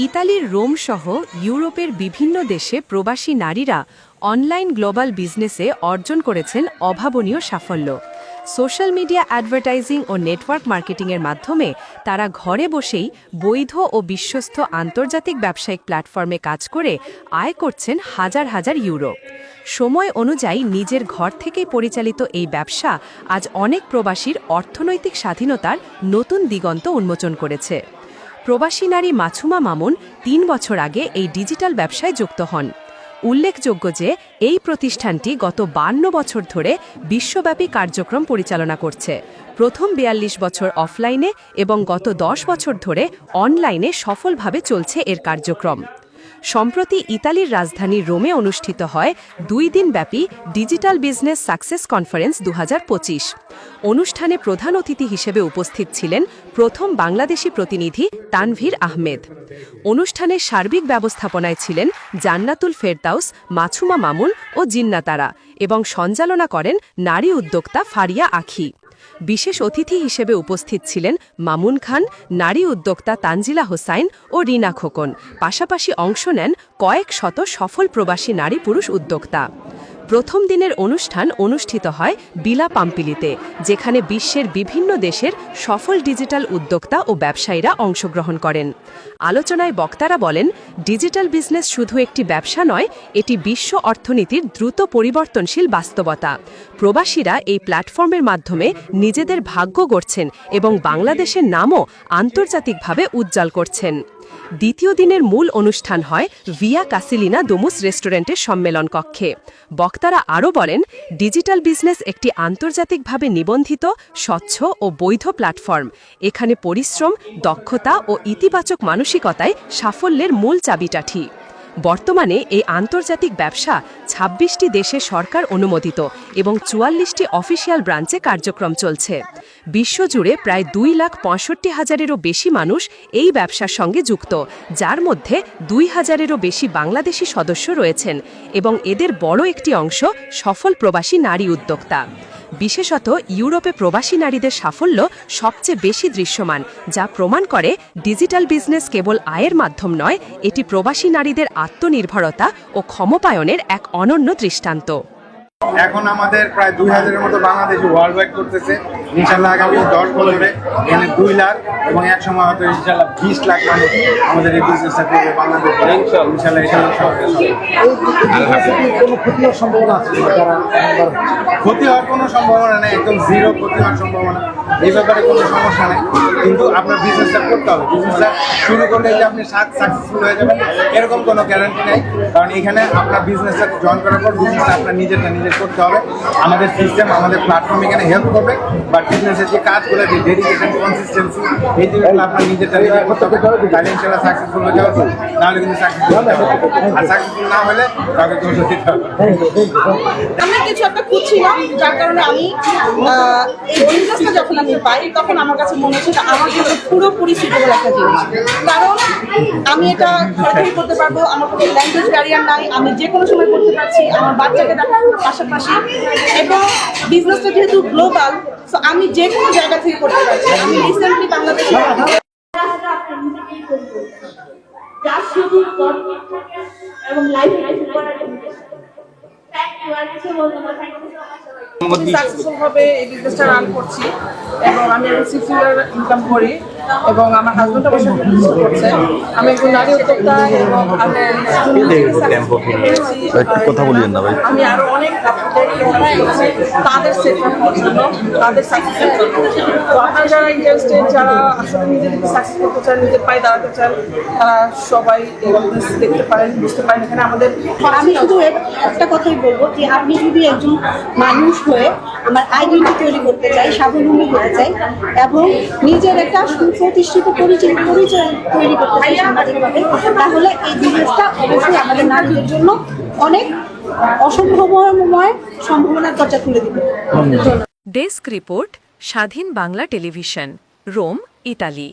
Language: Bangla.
ইতালির রোম সহ ইউরোপের বিভিন্ন দেশে প্রবাসী নারীরা অনলাইন গ্লোবাল বিজনেসে অর্জন করেছেন অভাবনীয় সাফল্য। সোশ্যাল মিডিয়া অ্যাডভার্টাইজিং ও নেটওয়ার্ক মার্কেটিংয়ের মাধ্যমে তারা ঘরে বসেই বৈধ ও বিশ্বস্ত আন্তর্জাতিক ব্যবসায়িক প্ল্যাটফর্মে কাজ করে আয় করছেন হাজার হাজার ইউরো। সময় অনুযায়ী নিজের ঘর থেকেই পরিচালিত এই ব্যবসা আজ অনেক প্রবাসীর অর্থনৈতিক স্বাধীনতার নতুন দিগন্ত উন্মোচন করেছে। প্রবাসী নারী মাছুমা মামুন ৩ বছর আগে এই ডিজিটাল ব্যবসায় যুক্ত হন। উল্লেখযোগ্য যে এই প্রতিষ্ঠানটি গত 52 বছর ধরে বিশ্বব্যাপী কার্যক্রম পরিচালনা করছে। প্রথম ৪২ বছর অফলাইনে এবং গত ১০ বছর ধরে অনলাইনে সফলভাবে চলছে এর কার্যক্রম। সম্প্রতি ইতালির রাজধানী রোমে অনুষ্ঠিত হয় ২ দিনব্যাপী ডিজিটাল বিজনেস সাকসেস কনফারেন্স ২০২৫। অনুষ্ঠানে প্রধান অতিথি হিসেবে উপস্থিত ছিলেন প্রথম বাংলাদেশি প্রতিনিধি তানভীর আহমেদ। অনুষ্ঠানের সার্বিক ব্যবস্থাপনায় ছিলেন জান্নাতুল ফেরদাউস, মাছুমা মামুন ও জিন্নাতারা এবং সঞ্চালনা করেন নারী উদ্যোক্তা ফারিয়া আখি। বিশেষ অতিথি হিসেবে উপস্থিত ছিলেন মামুন খান, নারী উদ্যোক্তা তানজিলা হোসাইন ও রিনা খোকন। পাশাপাশি অংশ নেন কয়েক শত সফল প্রবাসী নারী পুরুষ উদ্যোক্তা। প্রথম দিনের অনুষ্ঠান অনুষ্ঠিত হয় বিলা পাম্পিলিতে, যেখানে বিশ্বের বিভিন্ন দেশের সফল ডিজিটাল উদ্যোক্তা ও ব্যবসায়ীরা অংশগ্রহণ করেন। আলোচনায় বক্তারা বলেন, ডিজিটাল বিজনেস শুধু একটি ব্যবসা নয়, এটি বিশ্ব অর্থনীতির দ্রুত পরিবর্তনশীল বাস্তবতা। প্রবাসীরা এই প্ল্যাটফর্মের মাধ্যমে নিজেদের ভাগ্য গড়ছেন এবং বাংলাদেশের নামও আন্তর্জাতিকভাবে উজ্জ্বল করছেন। দ্বিতীয় দিনের মূল অনুষ্ঠান হয় ভিয়া কাসিলিনা দোমুস রেস্টুরেন্টের সম্মেলন কক্ষে। বক্তারা আরও বলেন, ডিজিটাল বিজনেস একটি আন্তর্জাতিকভাবে নিবন্ধিত, স্বচ্ছ ও বৈধ প্ল্যাটফর্ম। এখানে পরিশ্রম, দক্ষতা ও ইতিবাচক মানসিকতায় সাফল্যের মূল চাবিকাঠি। বর্তমানে এই আন্তর্জাতিক ব্যবসা ২৬টি দেশে সরকার অনুমোদিত এবং ৪৪টি অফিসিয়াল ব্রাঞ্চে কার্যক্রম চলছে। বিশ্বজুড়ে প্রায় ২,৬৫,০০০-এরও বেশি মানুষ এই ব্যবসার সঙ্গে যুক্ত, যার মধ্যে ২,০০০-এরও বেশি বাংলাদেশি সদস্য রয়েছেন এবং এদের বড় একটি অংশ সফল প্রবাসী নারী উদ্যোক্তা। বিশেষত ইউরোপে প্রবাসী নারীদের সাফল্য সবচেয়ে বেশি দৃশ্যমান, যা প্রমাণ করে ডিজিটাল বিজনেস কেবল আয়ের মাধ্যম নয়, এটি প্রবাসী নারীদের আত্মনির্ভরতা ও ক্ষমতায়নের এক অনন্য দৃষ্টান্ত। এখন আমাদের প্রায় ২,০০০-এর মতো বাংলাদেশি ওয়ার্ল্ড ওয়াইড করতেছে। ইনশাল্লাহ আগামী ১০ বছরে এখানে ২ লাখ এবং এক সময় হয়তো ইনশাল্লাহ ২০ লাখ মানুষ আমাদের এই বিজনেসটা করবে বাংলাদেশে। ইনশাল্লাহ কোনো ক্ষতি হওয়ার সম্ভাবনা আছে? ক্ষতি হওয়ার কোনো সম্ভাবনা নেই, একদম জিরো ক্ষতি হওয়ার সম্ভাবনা। এই ব্যাপারে কোনো সমস্যা নেই, কিন্তু আপনার বিজনেসটা করতে হবে। বিজনেসটা শুরু করলে যে আপনি সাকসেসফুল হয়ে যাবেন এরকম কোনো গ্যারান্টি নেই, কারণ এখানে আপনার বিজনেসটা জয়েন করার পর বিজনেসটা আপনার নিজেরটা নিজে করতে হবে। আমাদের সিস্টেম, আমাদের প্ল্যাটফর্ম এখানে হেল্প করবে, বাট বিজনেসের যে কাজগুলো, যে ডেডিকেশন, কনসিস্টেন্সি, এই জিনিসগুলো আপনার নিজেরটা নিজে করতে হবে। তাহলে ইনশাল্লাহ সাকসেসফুল হয়ে যাবে, নাহলে কিন্তু সাকসেসফুল হবে না। আর সাকসেসফুল না হলে তাকে দোষ দিতে হবে। আমি কিছু একটা খুঁজছিলাম, যার কারণে আমি এই বিজনেসটা যখন আমি পাই তখন আমার কাছে মনে হচ্ছে আমার জন্য পুরোপুরি সুইটেবল একটা জিনিস। কারণ আমি এটা সরাসরি করতে পারবো, আমার কোনো ল্যাঙ্গুয়েজ ব্যারিয়ার নাই, আমি যে কোনো সময় করতে পারছি, আমার বাচ্চাকে দেখার পাশাপাশি, এবং বিজনেসটা যেহেতু গ্লোবাল, সো আমি যে কোনো জায়গা থেকে করতে পারছি। আমি রিসেন্টলি বাংলাদেশে সাকসেসফুল ভাবে এই বিজনেসটা রান করছি এবং আমি এখন 6 ফিগার ইনকাম করি এবং আমার হাজবেন্ড আমার সাথে বিজনেস করছে। আমি একজন নারী উদ্যোক্তা এবং কথা বলিয়েন না ভাই। আমি আরো অনেক তাদের সেট করার জন্য, তাদের সাকসেসের জন্য। তো আপনারা যারা ইন্টারেস্টেড, যারা আসলে নিজেদেরকে সাকসেস করতে চান, নিজের পায়ে দাঁড়াতে চান, তারা সবাই এই বিজনেস দেখতে পারেন, বুঝতে পারেন। এখানে আমাদের আমি শুধু একটা কথাই বলবো যে আমি যদি একজন মানুষ হয়ে আমার আইডেন্টি তৈরি করতে চাই, স্বাবলম্বী হতে চাই এবং নিজের একটা সুপ্রতিষ্ঠিত পরিচয় তৈরি করতে চাই সামাজিকভাবে, তাহলে এই বিজনেসটা অবশ্যই আমাদের নারীদের জন্য অনেক অসম্ভাবনাময় সম্ভাবনার দরজা খুলে দিবে। ডেস্ক রিপোর্ট, স্বাধীন বাংলা টেলিভিশন, রোম, ইতালি।